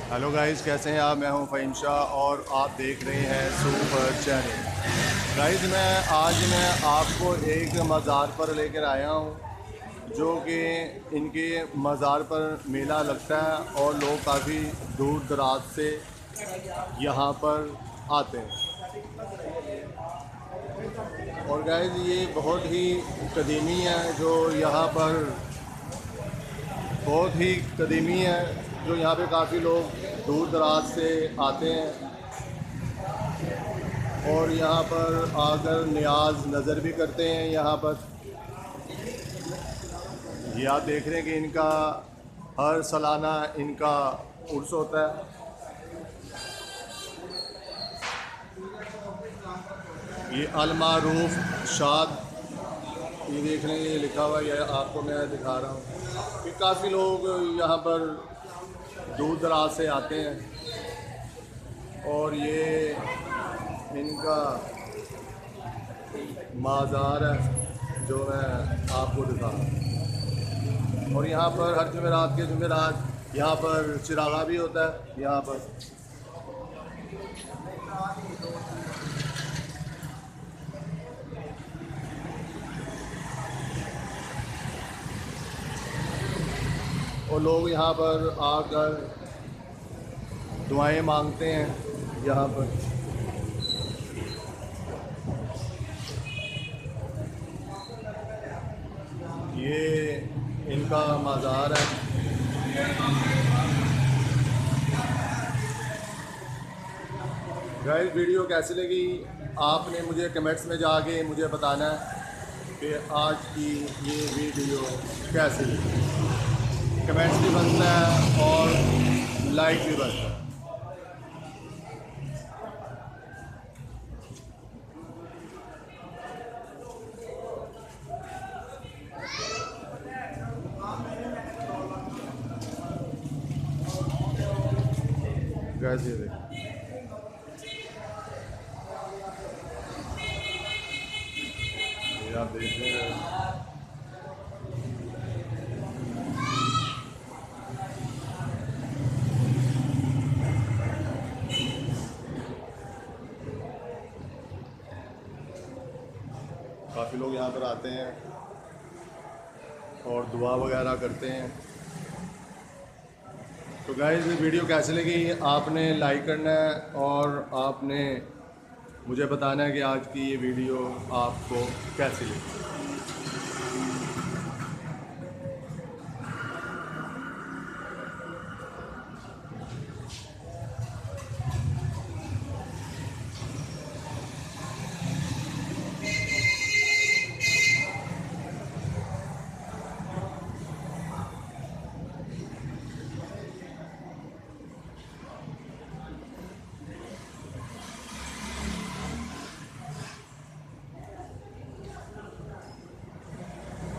Hello guys, कैसे हैं आप? मैं हूं फ़हीम शाह और आप देख रहे हैं सुपर चैनल। गाइस, मैं आपको एक मज़ार पर लेकर आया हूं, जो कि इनके मज़ार पर मेला लगता है और लोग काफ़ी दूर दराज से यहां पर आते हैं। और गाइस, ये बहुत ही कदीमी है, जो यहाँ पर बहुत ही कदीमी है, जो यहाँ पे काफ़ी लोग दूर दराज से आते हैं और यहाँ पर आकर नियाज नज़र भी करते हैं। यहाँ पर ये आप देख रहे हैं कि इनका हर सालाना इनका उर्स होता है। ये अलमारूफ शाद, ये देख रहे हैं, ये लिखा हुआ है, आपको मैं दिखा रहा हूँ कि काफ़ी लोग यहाँ पर दूर दराज से आते हैं और ये इनका माज़ार है जो मैं आपको दिखा रहा हूँ। और यहाँ पर हर जुमेरात यहाँ पर चिरागा भी होता है। यहाँ पर और लोग यहाँ पर आकर दुआएं मांगते हैं। यहाँ पर ये इनका मज़ार है। गाइस, वीडियो कैसी लगी आपने मुझे कमेंट्स में जाके मुझे बताना है कि आज की ये वीडियो कैसी लगी। कमेंट्स भी बनता है और लाइक भी बनता है। गाइस, ये देखिए, ये आप देख रहे हैं। काफ़ी लोग यहाँ पर आते हैं और दुआ वगैरह करते हैं। तो गाइस, ये वीडियो कैसी लगी आपने लाइक करना है और आपने मुझे बताना है कि आज की ये वीडियो आपको कैसी लगी।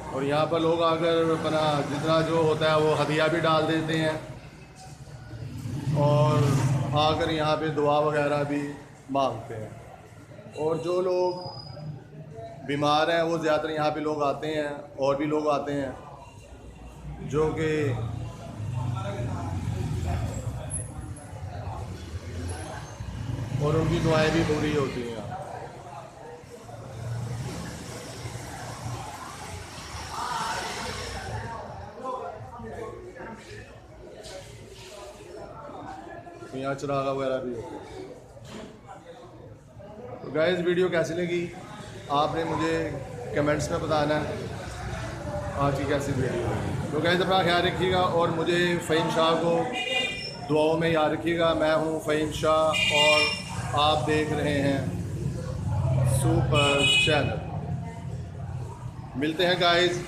और यहाँ पर लोग आकर अपना जितना जो होता है वो हदिया भी डाल देते हैं और आकर यहाँ पे दुआ वगैरह भी मांगते हैं। और जो लोग बीमार हैं वो ज़्यादातर यहाँ पे लोग आते हैं, और भी लोग आते हैं जो कि और उनकी दुआएं भी पूरी होती हैं। यहाँ चिरागा वगैरह भी होते हैं। तो गाइस, वीडियो कैसी लगी आपने मुझे कमेंट्स में बताना है आज की कैसी वीडियो लगी। तो गाइस, अपना ख्याल रखिएगा और मुझे फ़हीम शाह को दुआओं में याद रखिएगा। मैं हूँ फ़हीम शाह और आप देख रहे हैं सुपर चैनल। मिलते हैं गाइस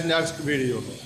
नेक्स्ट वीडियो में।